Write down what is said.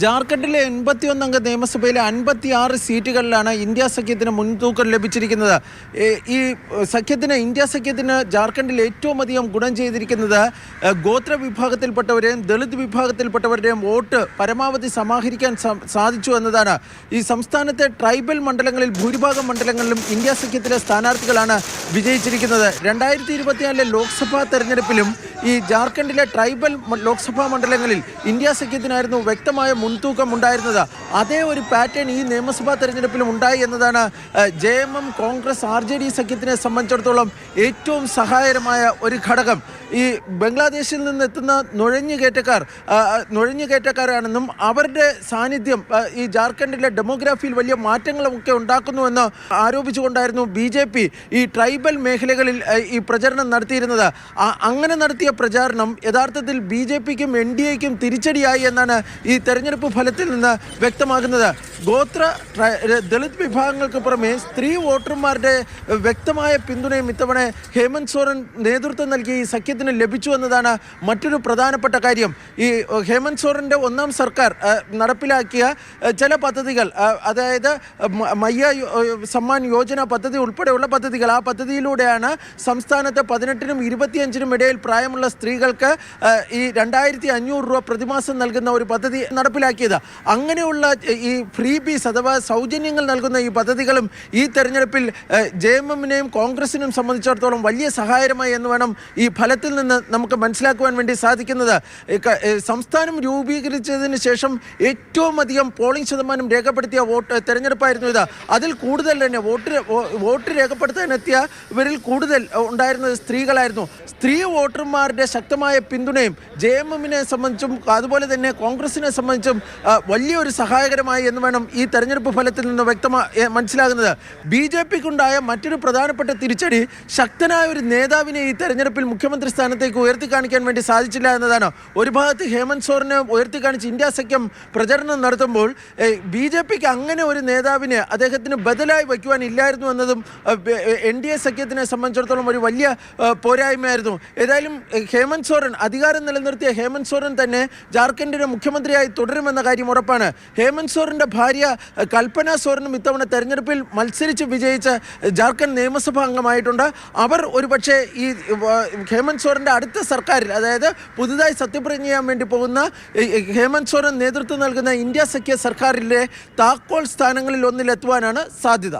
ജാർഖണ്ഡിലെ 81 അംഗ നിയമസഭയിലെ 56 സീറ്റുകളിലാണ് ഇന്ത്യ സഖ്യത്തിന് മുൻതൂക്കം ലഭിച്ചിരിക്കുന്നത്. ഈ ഇന്ത്യ സഖ്യത്തിന് ജാർഖണ്ഡിൽ ഏറ്റവും അധികം ഗുണം ചെയ്തിരിക്കുന്നത് ഗോത്ര വിഭാഗത്തിൽപ്പെട്ടവരെയും ദളിത് വിഭാഗത്തിൽപ്പെട്ടവരുടെയും വോട്ട് പരമാവധി സമാഹരിക്കാൻ സാധിച്ചു എന്നതാണ്. ഈ സംസ്ഥാനത്തെ ട്രൈബൽ മണ്ഡലങ്ങളിൽ ഭൂരിഭാഗം മണ്ഡലങ്ങളിലും ഇന്ത്യ സഖ്യത്തിലെ സ്ഥാനാർത്ഥികളാണ് വിജയിച്ചിരിക്കുന്നത്. 2024 ലോക്സഭാ തെരഞ്ഞെടുപ്പിലും ഈ ജാർഖണ്ഡിലെ ട്രൈബൽ ലോക്സഭാ മണ്ഡലങ്ങളിൽ ഇന്ത്യ സഖ്യത്തിനായിരുന്നു വ്യക്തമായ മുൻതൂക്കം ഉണ്ടായിരുന്നത്. അതേ ഒരു പാറ്റേൺ ഈ നിയമസഭാ തെരഞ്ഞെടുപ്പിലും ഉണ്ടായി എന്നതാണ് JMM കോൺഗ്രസ് RJD സഖ്യത്തിനെ സംബന്ധിച്ചിടത്തോളം ഏറ്റവും സഹായകരമായ ഒരു ഘടകം. ഈ ബംഗ്ലാദേശിൽ നിന്നെത്തുന്ന നുഴഞ്ഞുകയറ്റക്കാരാണെന്നും അവരുടെ സാന്നിധ്യം ഈ ജാർഖണ്ഡിലെ ഡെമോഗ്രാഫിയിൽ വലിയ മാറ്റങ്ങളൊക്കെ ഉണ്ടാക്കുന്നുവെന്ന് ആരോപിച്ചുകൊണ്ടായിരുന്നു BJP ഈ ട്രൈബൽ മേഖലകളിൽ ഈ പ്രചരണം നടത്തിയിരുന്നത്. അങ്ങനെ നടത്തിയ പ്രചാരണം യഥാർത്ഥത്തിൽ BJPക്കും NDAയ്ക്കും തിരിച്ചടിയായി എന്നാണ് ഈ തെരഞ്ഞെടുപ്പ് ഫലത്തിൽ നിന്ന് വ്യക്തമാകുന്നത്. ദളിത് വിഭാഗങ്ങൾക്ക് പുറമെ സ്ത്രീ വോട്ടർമാരുടെ വ്യക്തമായ പിന്തുണയും ഇത്തവണ ഹേമന്ത് സോറൻ നേതൃത്വം നൽകിയ ഈ സഖ്യത്തിന് ലഭിച്ചു എന്നതാണ് മറ്റൊരു പ്രധാനപ്പെട്ട കാര്യം. ഈ ഹേമന്ത് സോറൻ്റെ ഒന്നാം സർക്കാർ നടപ്പിലാക്കിയ ചില പദ്ധതികൾ, അതായത് മയ്യ സമ്മാൻ യോജന പദ്ധതി ഉൾപ്പെടെയുള്ള പദ്ധതികൾ, ആ പദ്ധതിയിലൂടെയാണ് സംസ്ഥാനത്ത് 18നും 25നും ഇടയിൽ പ്രായമുള്ള സ്ത്രീകൾക്ക് ഈ 2500 രൂപ പ്രതിമാസം നൽകുന്ന ഒരു പദ്ധതി നടപ്പിലാക്കിയത്. അങ്ങനെയുള്ള ഈ ഫ്രീ ബീസ് അഥവാ സൗജന്യങ്ങൾ നൽകുന്ന ഈ പദ്ധതികളും ഈ തെരഞ്ഞെടുപ്പിൽ JMMനെയും കോൺഗ്രസിനും സംബന്ധിച്ചിടത്തോളം വലിയ സഹായകരമായി എന്ന് വേണം ഈ ഫലത്തിൽ നിന്ന് നമുക്ക് മനസ്സിലാക്കുവാൻ വേണ്ടി സാധിക്കുന്നത്. സംസ്ഥാനം രൂപീകരിച്ചതിന് ശേഷം ഏറ്റവും അധികം പോളിംഗ് ശതമാനം രേഖപ്പെടുത്തിയ തെരഞ്ഞെടുപ്പായിരുന്നു ഇത്. അതിൽ കൂടുതൽ തന്നെ വോട്ട് രേഖപ്പെടുത്താനെത്തിയവരിൽ കൂടുതൽ ഉണ്ടായിരുന്നത് സ്ത്രീകളായിരുന്നു. സ്ത്രീ വോട്ടർമാരുടെ ശക്തമായ പിന്തുണയും JMMനെ സംബന്ധിച്ചും അതുപോലെ തന്നെ കോൺഗ്രസിനെ സംബന്ധിച്ചും വലിയൊരു സഹായകരമായി എന്ന് വേണം ഈ തെരഞ്ഞെടുപ്പ് ഫലത്തിൽ നിന്ന് മനസ്സിലാകുന്നത്. BJPക്കുണ്ടായ മറ്റൊരു പ്രധാനപ്പെട്ട തിരിച്ചടി ശക്തനായ ഒരു നേതാവിനെ ഈ തെരഞ്ഞെടുപ്പിൽ മുഖ്യമന്ത്രി സ്ഥാനത്തേക്ക് ഉയർത്തിക്കാണിക്കാൻ വേണ്ടി സാധിച്ചില്ല എന്നതാണ്. ഒരു ഭാഗത്ത് ഹേമന്ത് സോറനെ ഉയർത്തിക്കാണിച്ച് ഇന്ത്യ സഖ്യം പ്രചരണം നടത്തുമ്പോൾ BJPക്ക് അങ്ങനെ ഒരു നേതാവിനെ അദ്ദേഹത്തിന് ബദലായി വയ്ക്കുവാൻ ഇല്ലായിരുന്നു എന്നതും NDA സഖ്യത്തിനെ സംബന്ധിച്ചിടത്തോളം ഒരു വലിയ പോരായ്മയായിരുന്നു. ഏതായാലും ഹേമന്ത് സോറൻ, അധികാരം നിലനിർത്തിയ ഹേമന്ത് സോറൻ തന്നെ ജാർഖണ്ഡിന്റെ മുഖ്യമന്ത്രിയായി തുടരുമെന്ന കാര്യം ഉറപ്പാണ്. ഹേമന്ത് സോറന്റെ ഭാര്യ കൽപ്പന സോറനും ഇത്തവണ തെരഞ്ഞെടുപ്പിൽ മത്സരിച്ച് വിജയിച്ച് ജാർഖണ്ഡ് നിയമസഭാ അംഗമായിട്ടുണ്ട്. അവർ ഒരുപക്ഷെ ഈ ഹേമന്ത് സോറന്റെ അടുത്ത സർക്കാരിൽ, അതായത് പുതുതായി സത്യപ്രതിജ്ഞ ചെയ്യാൻ വേണ്ടി പോകുന്ന ഹേമന്ത് സോറൻ നേതൃത്വം നൽകുന്ന ഇന്ത്യ സഖ്യ സർക്കാരിലെ താക്കോൽ സ്ഥാനങ്ങളിൽ ഒന്നിലെത്തുവാനാണ് സാധ്യത.